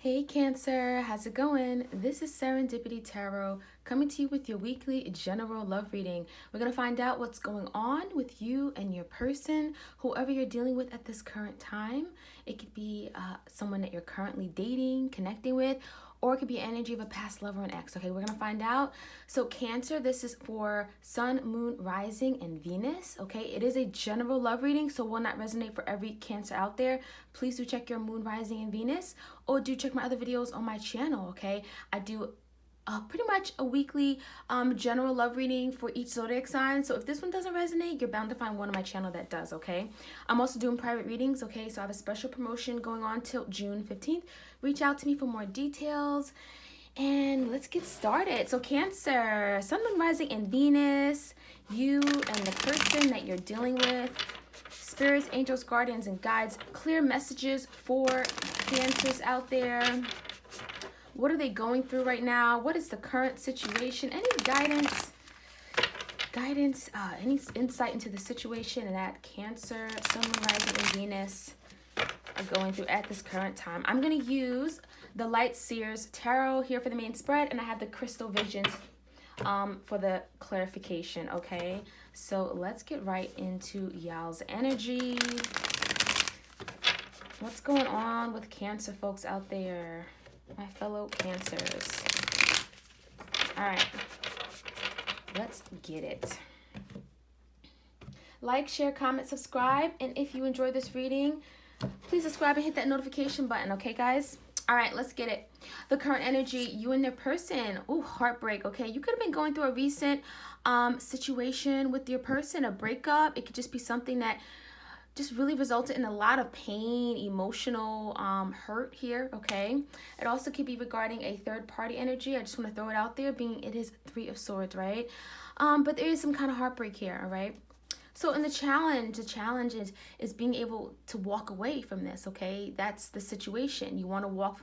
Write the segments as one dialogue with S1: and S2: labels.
S1: Hey Cancer, how's it going? This is Serendipity Tarot coming to you with your weekly general love reading. We're going to find out what's going on with you and your person, whoever you're dealing with at this current time. It could be someone that you're currently dating, connecting with, or it could be energy of a past lover and ex. Okay, we're going to find out. So Cancer, this is for Sun, Moon, Rising, and Venus. Okay, it is a general love reading, so will not resonate for every Cancer out there. Please do check your Moon, Rising, and Venus, or do check my other videos on my channel. Okay, I do pretty much a weekly general love reading for each zodiac sign. So if this one doesn't resonate, you're bound to find one on my channel that does. Okay, I'm also doing private readings. Okay, so I have a special promotion going on till June 15th. Reach out to me for more details, and let's get started. So Cancer, Sun, Moon, Rising, and Venus, you and the person that you're dealing with. Spirits, angels, guardians, and guides, clear messages for Cancers out there. What are they going through right now? What is the current situation? Any guidance, any insight into the situation that Cancer, Sun, Moon, Rising, and Venus are going through at this current time? I'm going to use the Light Seers Tarot here for the main spread, and I have the Crystal Visions for the clarification, okay? So let's get right into y'all's energy. What's going on with Cancer folks out there? My fellow Cancers. All right, let's get it. Like, share, comment, subscribe, and if you enjoy this reading, please subscribe and hit that notification button, okay, guys? All right, let's get it. The current energy, you and their person. Ooh, heartbreak, okay? You could have been going through a recent situation with your person, a breakup. It could just be something that just really resulted in a lot of pain, emotional hurt here, okay? It also could be regarding a third-party energy. I just want to throw it out there, being it is Three of Swords, right? But there is some kind of heartbreak here, all right? So in the challenge is being able to walk away from this, okay? That's the situation. You want to walk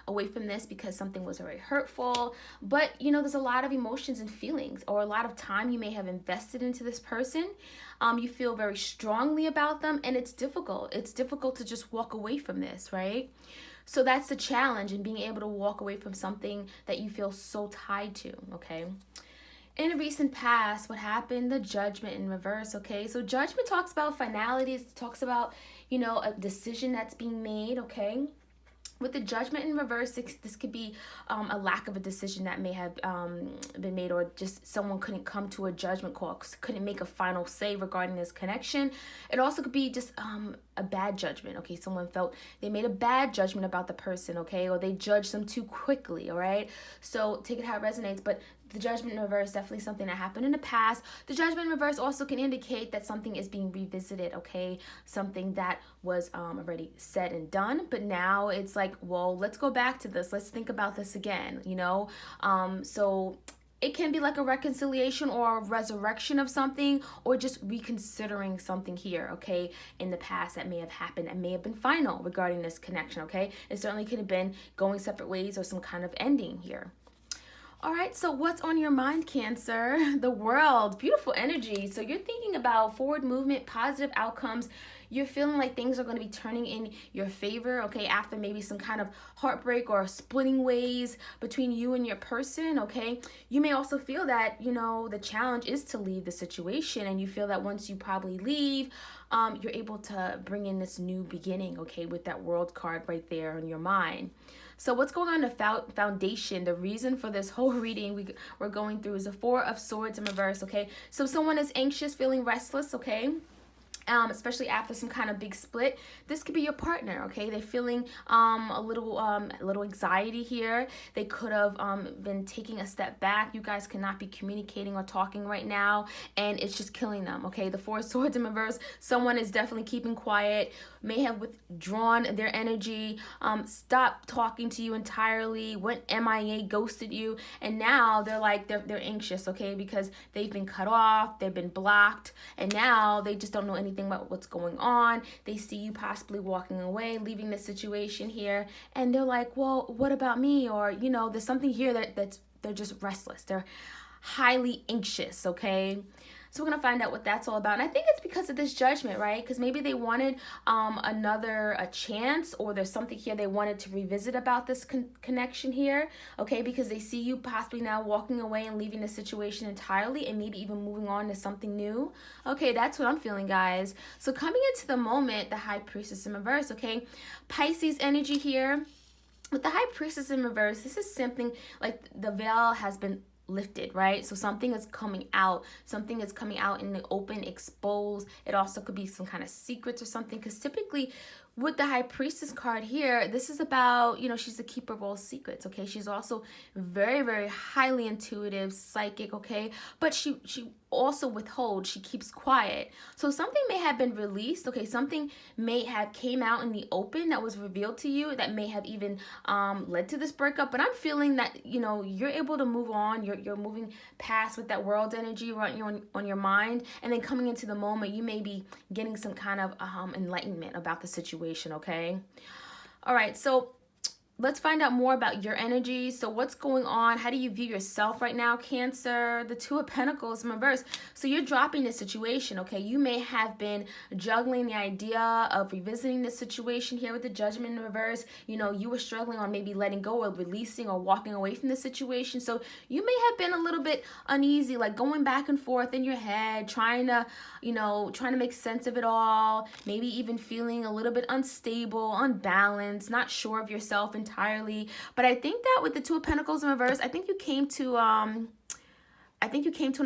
S1: away from this because something was very hurtful. But, you know, there's a lot of emotions and feelings, or a lot of time you may have invested into this person. You feel very strongly about them, and it's difficult. It's difficult to just walk away from this, right? So that's the challenge in being able to walk away from something that you feel so tied to, okay? In a recent past, what happened? The Judgment in reverse, okay? So Judgment talks about finalities, it talks about, you know, a decision that's being made, okay? With the Judgment in reverse, this could be a lack of a decision that may have been made, or just someone couldn't come to a judgment call, couldn't make a final say regarding this connection. It also could be just a bad judgment, okay? Someone felt they made a bad judgment about the person, okay? Or they judged them too quickly, all right? So take it how it resonates, but the Judgment in reverse, definitely something that happened in the past. The Judgment in reverse also can indicate that something is being revisited, okay? Something that was already said and done, but now it's like, well, let's go back to this. Let's think about this again, you know? So it can be like a reconciliation or a resurrection of something, or just reconsidering something here, okay, in the past that may have happened, that may have been final regarding this connection, okay? It certainly could have been going separate ways or some kind of ending here. All right, so what's on your mind, Cancer? The World, beautiful energy. So you're thinking about forward movement, positive outcomes. You're feeling like things are going to be turning in your favor, okay, after maybe some kind of heartbreak or splitting ways between you and your person, okay? You may also feel that, you know, the challenge is to leave the situation, and you feel that once you probably leave, you're able to bring in this new beginning, okay, with that World card right there in your mind. So what's going on in the foundation, the reason for this whole reading we're going through is the Four of Swords in reverse, okay? So someone is anxious, feeling restless, okay? Especially after some kind of big split. This could be your partner, okay? They're feeling a little anxiety here. They could have been taking a step back. You guys cannot be communicating or talking right now, and it's just killing them, okay? The Four of Swords in reverse, someone is definitely keeping quiet, may have withdrawn their energy, stopped talking to you entirely, went MIA, ghosted you, and now they're like, they're anxious, okay? Because they've been cut off, they've been blocked, and now they just don't know anything about what's going on. They see you possibly walking away, leaving the situation here, and they're like, well, what about me? Or, you know, there's something here that's they're just restless. They're highly anxious, okay? So we're going to find out what that's all about. And I think it's because of this judgment, right? Because maybe they wanted a chance, or there's something here they wanted to revisit about this connection here, okay? Because they see you possibly now walking away and leaving the situation entirely, and maybe even moving on to something new. Okay, that's what I'm feeling, guys. So coming into the moment, the High Priestess in reverse, okay? Pisces energy here. With the High Priestess in reverse, this is something like the veil has been lifted, right? So something is coming out. Something is coming out in the open, exposed. It also could be some kind of secrets or something, because typically with the High Priestess card here, this is about, you know, she's the keeper of all secrets, okay? She's also very, very highly intuitive, psychic, okay? But she also withholds, she keeps quiet. So something may have been released, okay? Something may have came out in the open that was revealed to you that may have even led to this breakup. But I'm feeling that, you know, you're able to move on. You're moving past with that world energy right on your mind. And then coming into the moment, you may be getting some kind of enlightenment about the situation, okay? All right, so let's find out more about your energy. So what's going on? How do you view yourself right now, Cancer? The Two of Pentacles in reverse. So you're dropping this situation, okay? You may have been juggling the idea of revisiting this situation here with the Judgment in reverse. You know, you were struggling on maybe letting go or releasing or walking away from the situation. So you may have been a little bit uneasy, like going back and forth in your head, trying to make sense of it all. Maybe even feeling a little bit unstable, unbalanced, not sure of yourself entirely. But I think that with the Two of Pentacles in reverse, I think you came to an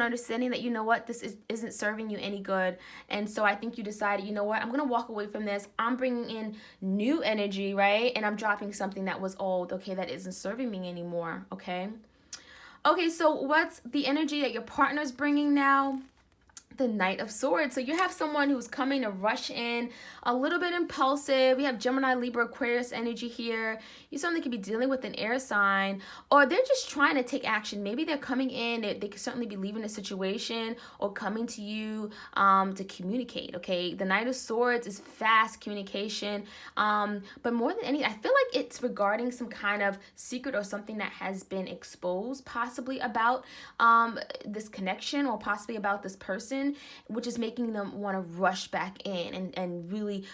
S1: understanding that, you know what, this isn't serving you any good. And so I think you decided, you know what, I'm going to walk away from this. I'm bringing in new energy, right? And I'm dropping something that was old, okay, that isn't serving me anymore, okay? Okay, so what's the energy that your partner's bringing now? The Knight of Swords. So you have someone who's coming to rush in, a little bit impulsive. We have Gemini, Libra, Aquarius energy here. You certainly could be dealing with an air sign, or they're just trying to take action. Maybe they're coming in, they could certainly be leaving a situation or coming to you to communicate, okay? The Knight of Swords is fast communication, but more than anything, I feel like it's regarding some kind of secret or something that has been exposed, possibly about this connection, or possibly about this person, which is making them want to rush back in and really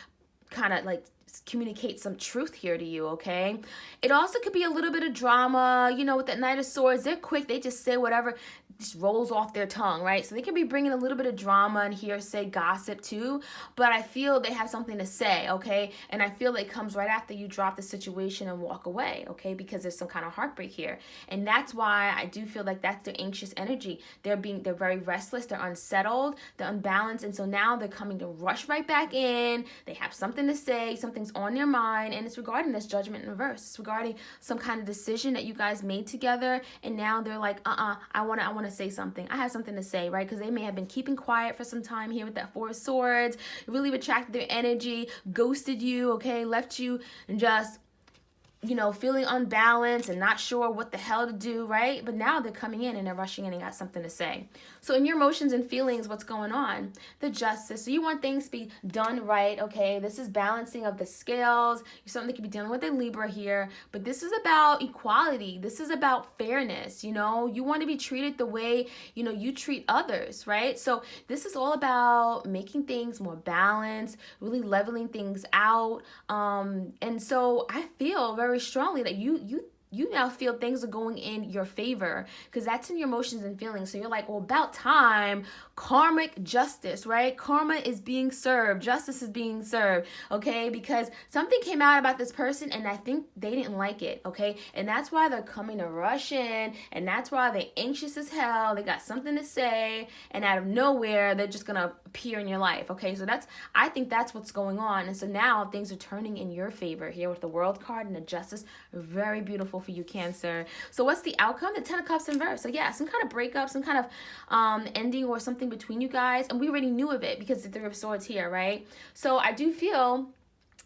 S1: kind of like communicate some truth here to you, okay? It also could be a little bit of drama, you know, with that Knight of Swords. They're quick, they just say whatever just rolls off their tongue, right? So they can be bringing a little bit of drama and hearsay, gossip too, but I feel they have something to say, okay? And I feel it comes right after you drop the situation and walk away, okay? Because there's some kind of heartbreak here. And that's why I do feel like that's their anxious energy. They're very restless, they're unsettled, they're unbalanced, and so now they're coming to rush right back in. They have something to say, something's on their mind, and it's regarding this Judgment in reverse. It's regarding some kind of decision that you guys made together, and now they're like, I want to say something. I have something to say, right? Because they may have been keeping quiet for some time here with that Four of Swords, really retracted their energy, ghosted you, okay, left you just, you know, feeling unbalanced and not sure what the hell to do, right? But now they're coming in and they're rushing in and got something to say. So in your emotions and feelings, what's going on? The Justice. So you want things to be done right, okay? This is balancing of the scales. You certainly could be dealing with a Libra here, but this is about equality. This is about fairness, you know? You want to be treated the way, you know, you treat others, right? So this is all about making things more balanced, really leveling things out. And so I feel very strongly that you now feel things are going in your favor, because that's in your emotions and feelings. So you're like, well, about time, karmic justice, right? Karma is being served. Justice is being served, okay? Because something came out about this person and I think they didn't like it, okay? And that's why they're coming to rush in, and that's why they're anxious as hell. They got something to say, and out of nowhere, they're just going to appear in your life, okay? So I think that's what's going on. And so now things are turning in your favor here with the World card and the Justice. Very beautiful for you, Cancer. So what's the outcome? The Ten of Cups in reverse. So yeah, some kind of breakup, some kind of ending or something between you guys, and we already knew of it because the Three of Swords here, right? So I do feel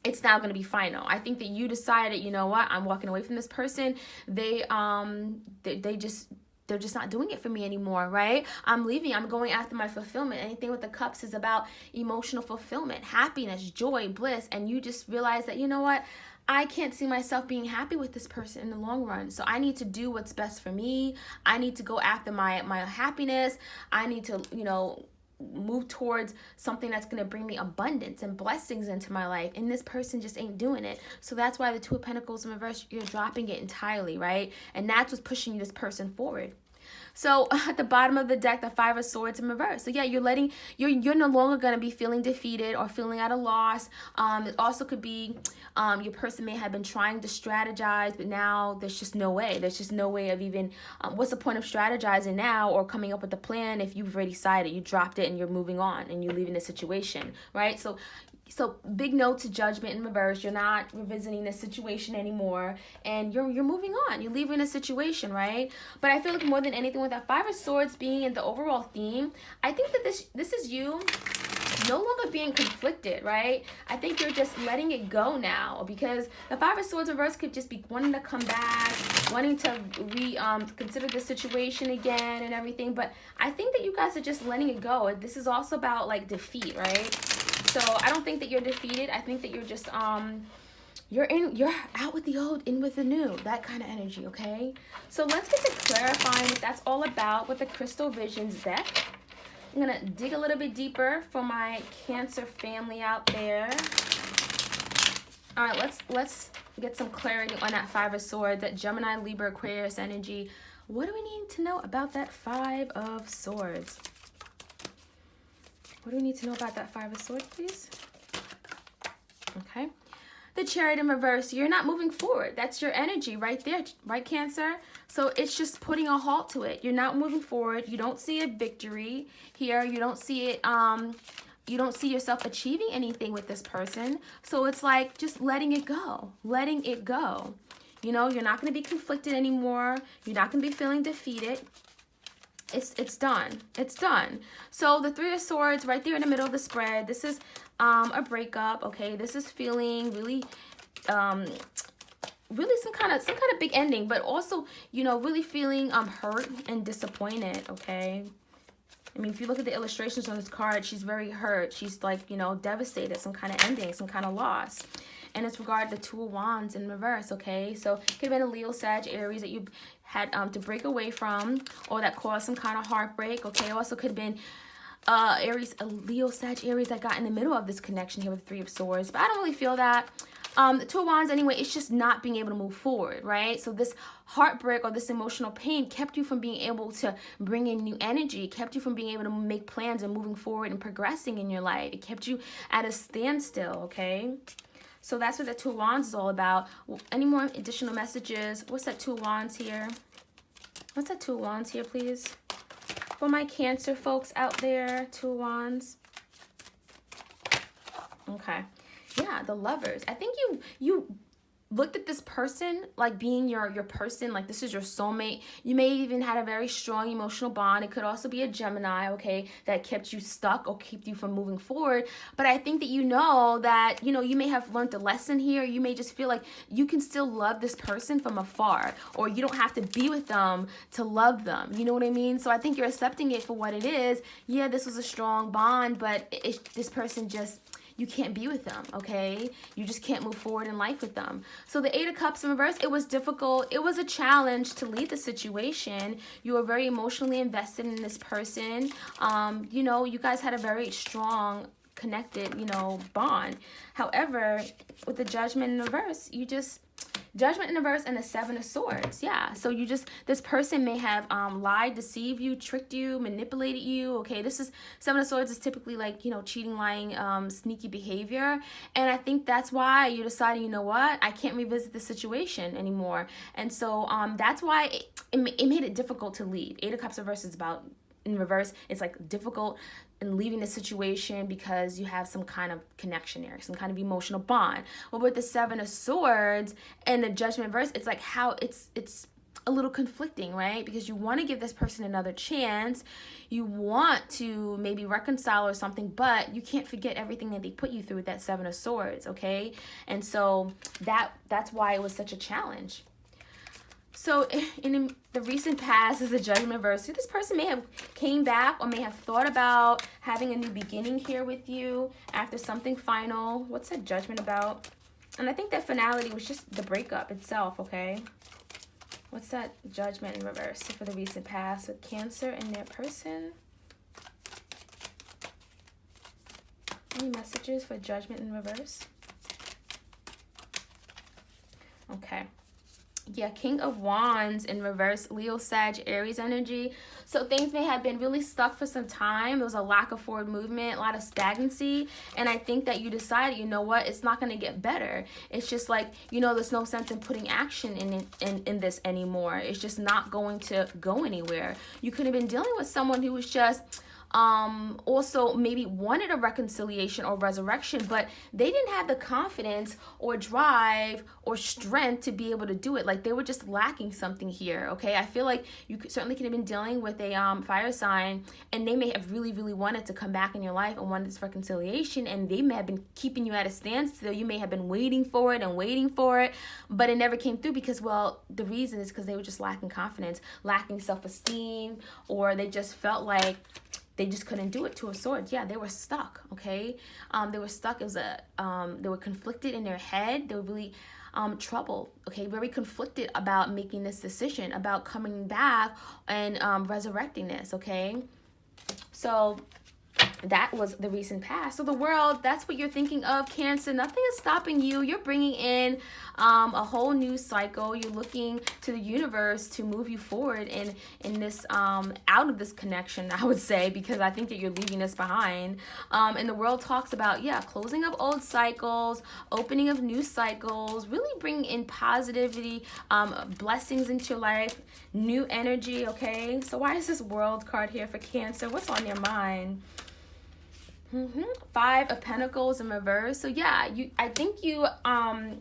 S1: it's now going to be final. I think that you decided, you know what, I'm walking away from this person. They're just not doing it for me anymore, right? I'm leaving. I'm going after my fulfillment. Anything with the cups is about emotional fulfillment, happiness, joy, bliss, and you just realize that, you know what, I can't see myself being happy with this person in the long run. So I need to do what's best for me. I need to go after my happiness. I need to, you know, move towards something that's going to bring me abundance and blessings into my life, and this person just ain't doing it. So that's why the Two of Pentacles in reverse, you're dropping it entirely, right? And that's what's pushing this person forward. So at the bottom of the deck, the Five of Swords in reverse. So yeah, you're no longer going to be feeling defeated or feeling at a loss. It also could be your person may have been trying to strategize, but now there's just no way. There's just no way of even, what's the point of strategizing now or coming up with a plan if you've already decided, you dropped it and you're moving on and you're leaving the situation, right? So big no to Judgment in reverse. You're not revisiting this situation anymore, and you're moving on. You're leaving a situation, right? But I feel like more than anything, with that Five of Swords being in the overall theme, I think that this is you no longer being conflicted, right? I think you're just letting it go now, because the Five of Swords reverse could just be wanting to come back, wanting to consider the situation again and everything. But I think that you guys are just letting it go. This is also about like defeat, right? So I don't think that you're defeated. I think that you're just you're out with the old, in with the new, that kind of energy, okay? So let's get to clarifying what that's all about with the Crystal Visions deck. I'm gonna dig a little bit deeper for my Cancer family out there. All right, let's get some clarity on that Five of Swords, that Gemini, Libra, Aquarius energy. What do we need to know about that Five of Swords? What do we need to know about that Five of Swords, please? Okay. The Chariot in reverse, you're not moving forward. That's your energy right there, right, Cancer? So it's just putting a halt to it. You're not moving forward. You don't see a victory here. You don't see it, you don't see yourself achieving anything with this person. So it's like just letting it go, letting it go. You know, you're not going to be conflicted anymore. You're not going to be feeling defeated. It's done. It's done. So the Three of Swords right there in the middle of the spread. This is a breakup. Okay, this is feeling really really some kind of big ending, but also, you know, really feeling hurt and disappointed. Okay, I mean, if you look at the illustrations on this card, she's very hurt. She's like, you know, devastated, some kind of ending, some kind of loss. And it's regarding the Two of Wands in reverse, okay? So it could have been a Leo, Sag, Aries that you had to break away from, or that caused some kind of heartbreak, okay? Also could have been Aries, a Leo, Sag, Aries that got in the middle of this connection here with the Three of Swords. But I don't really feel that. The Two of Wands, anyway, it's just not being able to move forward, right? So this heartbreak or this emotional pain kept you from being able to bring in new energy, kept you from being able to make plans and moving forward and progressing in your life. It kept you at a standstill, okay? So that's what the Two of Wands is all about. Any more additional messages? What's that Two of Wands here? What's that Two of Wands here, please? For my Cancer folks out there, Two of Wands. Okay. Yeah, the Lovers. I think you looked at this person like being your person, like this is your soulmate. You may even had a very strong emotional bond. It could also be a Gemini, okay, that kept you stuck or kept you from moving forward. But I think that you know that, you know, you may have learned a lesson here. You may just feel like you can still love this person from afar, or you don't have to be with them to love them. You know what I mean? So I think you're accepting it for what it is. Yeah, this was a strong bond, but this person just, you can't be with them, okay? You just can't move forward in life with them. So the Eight of Cups in reverse, it was difficult. It was a challenge to leave the situation. You were very emotionally invested in this person. You know, you guys had a very strong, connected, you know, bond. However, with the Judgment in reverse, Judgment in reverse and the Seven of Swords. Yeah, so this person may have lied, deceived you, tricked you, manipulated you. Okay, this is Seven of Swords is typically like, you know, cheating, lying, sneaky behavior. And I think that's why you're deciding, you know what, I can't revisit the situation anymore. And so that's why it made it difficult to leave. Eight of Cups reverse is about, in reverse, it's like difficult in leaving the situation because you have some kind of connection there, some kind of emotional bond. But with the Seven of Swords and the Judgment verse, it's like how it's a little conflicting, right? Because you want to give this person another chance. You want to maybe reconcile or something, but you can't forget everything that they put you through with that Seven of Swords, okay? And so that's why it was such a challenge. So in the recent past is the Judgment verse. So this person may have came back or may have thought about having a new beginning here with you after something final. What's that Judgment about? And I think that finality was just the breakup itself, okay? What's that Judgment in reverse for the recent past with Cancer and their person? Any messages for Judgment in reverse? Okay. Yeah, King of Wands in reverse, Leo, Sag, Aries energy. So things may have been really stuck for some time. There was a lack of forward movement, a lot of stagnancy. And I think that you decided, you know what, it's not going to get better. It's just like, you know, there's no sense in putting action in this anymore. It's just not going to go anywhere. You could have been dealing with someone who was just also maybe wanted a reconciliation or resurrection, but they didn't have the confidence or drive or strength to be able to do it. Like they were just lacking something here. Okay, I feel like you certainly could have been dealing with a fire sign, and they may have really wanted to come back in your life and wanted this reconciliation, and they may have been keeping you at a standstill. You may have been waiting for it, but it never came through because, well, the reason is because they were just lacking confidence, lacking self-esteem, or they just felt like they just couldn't do it. Two of Swords. Yeah, they were stuck, okay? They were stuck. It was they were conflicted in their head. They were really troubled, okay? Very conflicted about making this decision, about coming back and resurrecting this, okay? So that was the recent past. So the world, that's what you're thinking of, Cancer. Nothing is stopping you. You're bringing in a whole new cycle. You're looking to the universe to move you forward in this out of this connection, I would say, because I think that you're leaving this behind. And the world talks about, yeah, closing of old cycles, opening of new cycles, really bringing in positivity, blessings into your life, new energy, okay? So why is this World card here for Cancer? What's on your mind? Five of Pentacles in reverse. So yeah, I think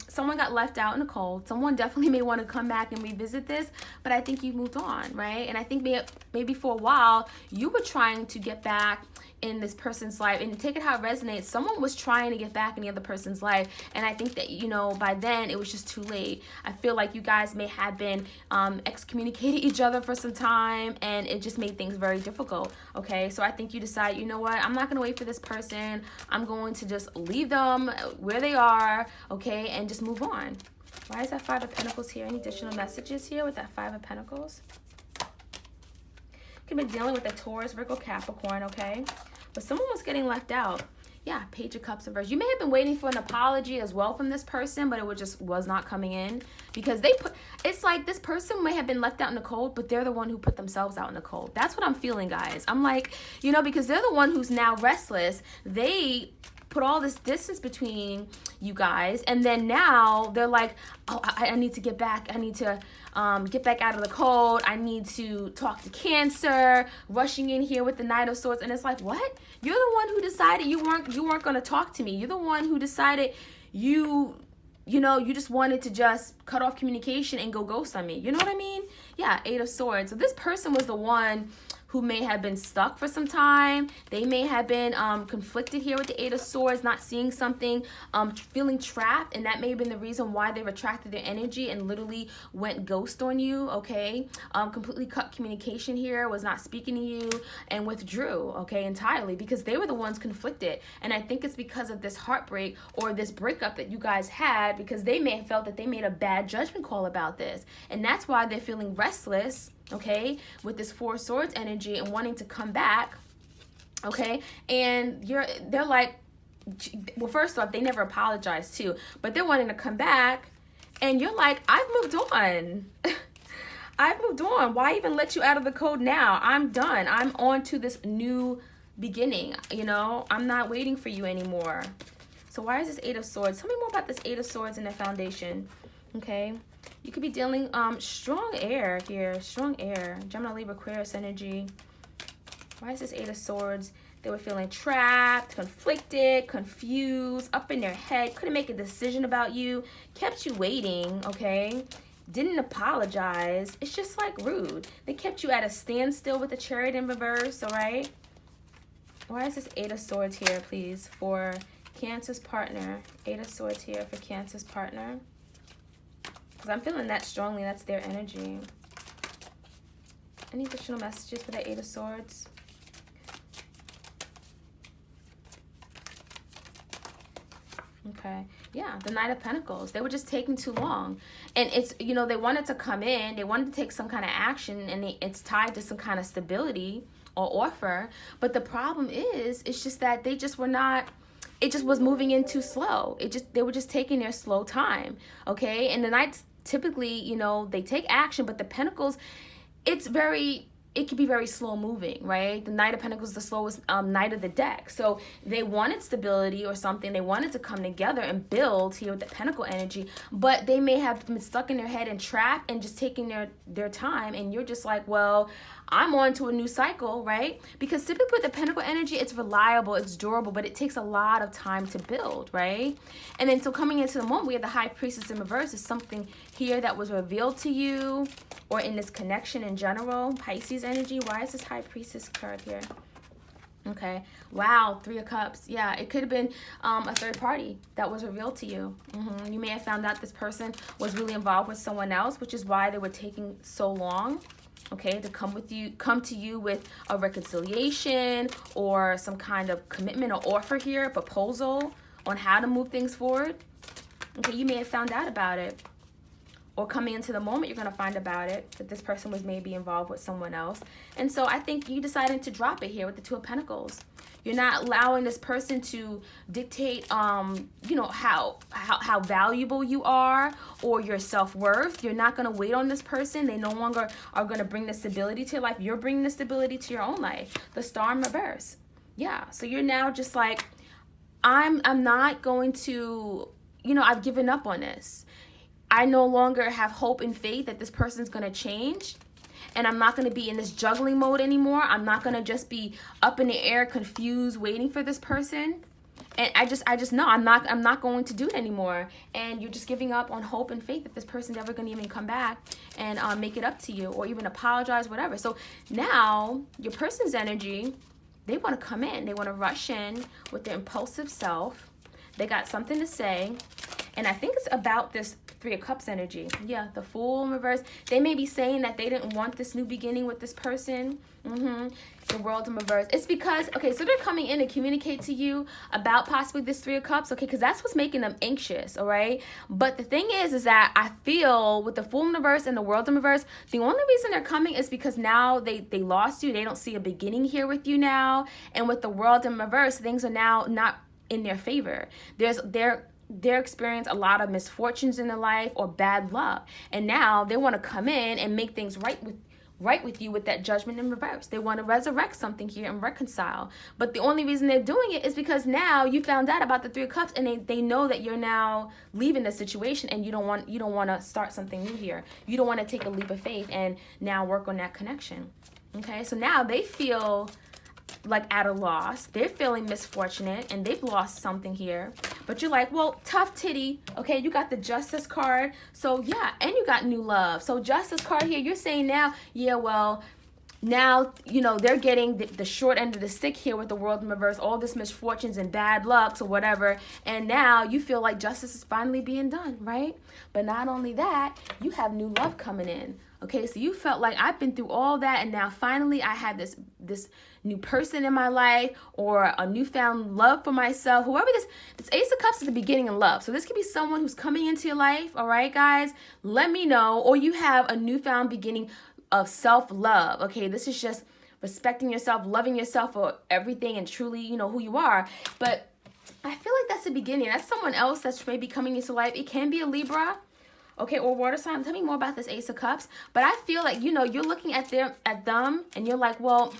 S1: someone got left out in the cold. Someone definitely may want to come back and revisit this, but I think you moved on, right? And I think maybe for a while you were trying to get back in this person's life, and take it how it resonates. Someone was trying to get back in the other person's life, and I think that, you know, by then it was just too late. I feel like you guys may have been excommunicated each other for some time, and it just made things very difficult, okay? So I think you decide, you know what, I'm not going to wait for this person. I'm going to just leave them where they are, okay, and just move on. Why is that Five of Pentacles here? Any additional messages here with that Five of Pentacles? Could be dealing with a Taurus, Virgo, Capricorn, okay? But someone was getting left out. Yeah, Page of Cups reverse. You may have been waiting for an apology as well from this person, but it was not coming in because it's like this person may have been left out in the cold, but they're the one who put themselves out in the cold. That's what I'm feeling, guys. I'm like, you know, because they're the one who's now restless. They put all this distance between you guys, and then now they're like, oh, I need to get back. I need to get back out of the cold. I need to talk to Cancer, rushing in here with the Knight of Swords. And it's like, what? You're the one who decided you weren't going to talk to me. You're the one who decided you just wanted to just cut off communication and go ghost on me. You know what I mean? Yeah, Eight of Swords. So this person was the one who may have been stuck for some time. They may have been conflicted here with the Eight of Swords, not seeing something, feeling trapped, and that may have been the reason why they retracted their energy and literally went ghost on you, okay? Completely cut communication here, was not speaking to you, and withdrew, okay, entirely, because they were the ones conflicted. And I think it's because of this heartbreak or this breakup that you guys had, because they may have felt that they made a bad judgment call about this. And that's why they're feeling restless, okay, with this Four of Swords energy and wanting to come back, okay? And they're like, well, first off, they never apologized too, but they're wanting to come back, and you're like, I've moved on. I've moved on. Why even let you out of the cold now? I'm done. I'm on to this new beginning, you know? I'm not waiting for you anymore. So why is this Eight of Swords? Tell me more about this Eight of Swords and their foundation, okay? You could be dealing strong air here, strong air, Gemini, Libra, Aquarius energy. Why is this Eight of Swords? They were feeling trapped, conflicted, confused, up in their head, couldn't make a decision about you, kept you waiting, okay? Didn't apologize. It's just like rude. They kept you at a standstill with the Chariot in reverse, all right? Why is this Eight of Swords here, please, for Cancer's partner? Eight of Swords here for Cancer's partner. Because I'm feeling that strongly. That's their energy. Any additional messages for the Eight of Swords? Okay. Yeah, the Knight of Pentacles. They were just taking too long. And it's, you know, they wanted to come in. They wanted to take some kind of action. And it's tied to some kind of stability or offer. But the problem is, it's just that they just were not it just was moving in too slow. They were just taking their slow time, okay? And the Knights typically, you know, they take action, but the Pentacles, it can be very slow moving, right? The Knight of Pentacles is the slowest knight of the deck. So they wanted stability or something. They wanted to come together and build here with the Pentacle energy, but they may have been stuck in their head and trapped and just taking their time. And you're just like, well, I'm on to a new cycle, right? Because typically with the Pentacle energy, it's reliable, it's durable, but it takes a lot of time to build, right? And then so coming into the moment, we have the High Priestess in reverse. Is something here that was revealed to you or in this connection in general. Pisces energy. Why is this High Priestess card here? Okay. Wow. 3 of Cups. Yeah, it could have been a third party that was revealed to you. You may have found out this person was really involved with someone else, which is why they were taking so long. Okay, to come to you with a reconciliation or some kind of commitment or offer here, a proposal on how to move things forward. Okay, you may have found out about it. Or coming into the moment, you're going to find about it, that this person was maybe involved with someone else. And so I think you decided to drop it here with the 2 of Pentacles. You're not allowing this person to dictate, you know, how valuable you are or your self-worth. You're not going to wait on this person. They no longer are going to bring the stability to your life. You're bringing the stability to your own life. The Star in reverse. Yeah. So you're now just like, I'm not going to, you know, I've given up on this. I no longer have hope and faith that this person's going to change. And I'm not going to be in this juggling mode anymore. I'm not going to just be up in the air, confused, waiting for this person. And I just know I'm not going to do it anymore. And you're just giving up on hope and faith that this person's ever going to even come back and make it up to you or even apologize, whatever. So now your person's energy, they want to come in. They want to rush in with their impulsive self. They got something to say. And I think it's about this 3 of Cups energy. Yeah, the Fool in reverse. They may be saying that they didn't want this new beginning with this person. The World in reverse. It's because, okay, so they're coming in to communicate to you about possibly this 3 of Cups, okay, because that's what's making them anxious, all right? But the thing is that I feel with the Fool in reverse and the World in reverse, the only reason they're coming is because now they lost you. They don't see a beginning here with you now. And with the World in reverse, things are now not in their favor. They're experiencing a lot of misfortunes in their life or bad luck, and now they want to come in and make things right with you with that Judgment in reverse. They want to resurrect something here and reconcile, but the only reason they're doing it is because now you found out about the 3 of Cups, and they know that you're now leaving the situation, and you don't want to start something new here. You don't want to take a leap of faith and now work on that connection. Okay, so now they feel like at a loss. They're feeling misfortunate and they've lost something here, but you're like, well, tough titty. Okay, you got the Justice card, so yeah, and you got new love. So Justice card here, you're saying now, yeah, well, now, you know, they're getting the short end of the stick here with the World in reverse, all this misfortunes and bad lucks or whatever, and now you feel like justice is finally being done, right? But not only that, you have new love coming in. Okay, so you felt like I've been through all that, and now finally I had this new person in my life, or a newfound love for myself. Whoever this Ace of Cups is the beginning of love. So this could be someone who's coming into your life, all right, guys? Let me know. Or you have a newfound beginning of self-love. Okay, this is just respecting yourself, loving yourself for everything and truly, you know, who you are. But I feel like that's the beginning. That's someone else that's maybe coming into life. It can be a Libra. Okay, or water sign. Tell me more about this Ace of Cups. But I feel like, you know, you're looking at them and you're like, well,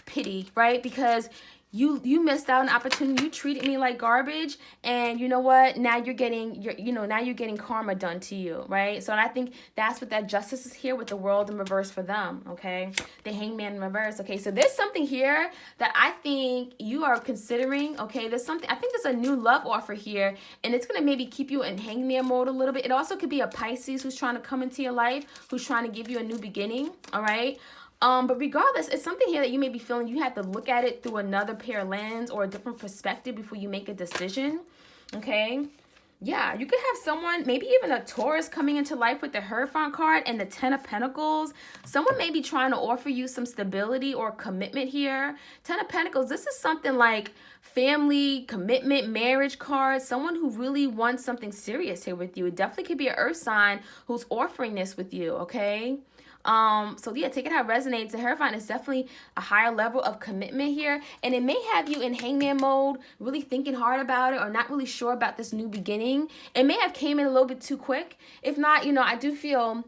S1: pity, right? Because you missed out on an opportunity. You treated me like garbage, and you know what? Now you're getting karma done to you, right? So I think that's what that Justice is here with the World in reverse for them, okay? The Hangman in reverse, okay? So there's something here that I think you are considering, okay? I think there's a new love offer here, and it's going to maybe keep you in Hangman mode a little bit. It also could be a Pisces who's trying to come into your life, who's trying to give you a new beginning, all right? But regardless, it's something here that you may be feeling you have to look at it through another pair of lens or a different perspective before you make a decision, okay? Yeah, you could have someone, maybe even a Taurus, coming into life with the Hierophant card and the 10 of Pentacles. Someone may be trying to offer you some stability or commitment here. 10 of Pentacles, this is something like family, commitment, marriage card. Someone who really wants something serious here with you. It definitely could be an earth sign who's offering this with you, okay? So yeah, take it how it resonates. The Hierophant is definitely a higher level of commitment here, and it may have you in hangman mode, really thinking hard about it, or not really sure about this new beginning. It may have came in a little bit too quick. If not, you know, I feel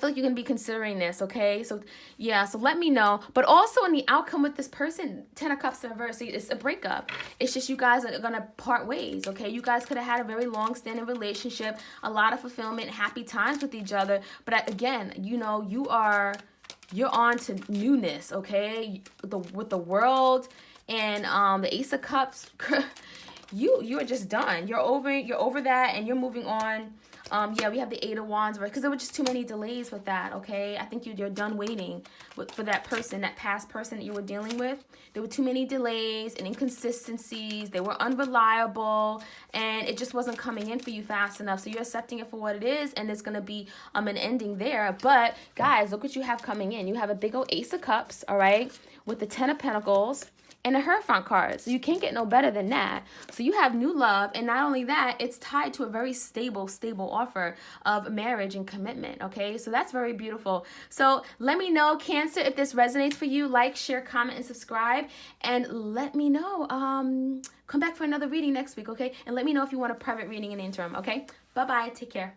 S1: like you're going to be considering this, okay? So, yeah, so let me know. But also in the outcome with this person, 10 of Cups in reverse, it's a breakup. It's just you guys are going to part ways, okay? You guys could have had a very long-standing relationship, a lot of fulfillment, happy times with each other. But again, you know, you're on to newness, okay? With the world and the Ace of Cups, you're just done. You're over that, and you're moving on. Yeah, we have the 8 of Wands, because there were just too many delays with that, okay? I think you're done waiting for that person, that past person that you were dealing with. There were too many delays and inconsistencies. They were unreliable, and it just wasn't coming in for you fast enough. So you're accepting it for what it is, and there's going to be an ending there. But, guys, look what you have coming in. You have a big old Ace of Cups, all right, with the 10 of Pentacles and a Hierophant card. So you can't get no better than that. So you have new love, and not only that, it's tied to a very stable offer of marriage and commitment, okay? So that's very beautiful. So let me know, Cancer, if this resonates for you. Like, share, comment, and subscribe, and let me know. Come back for another reading next week, okay? And let me know if you want a private reading in the interim, okay? Bye-bye. Take care.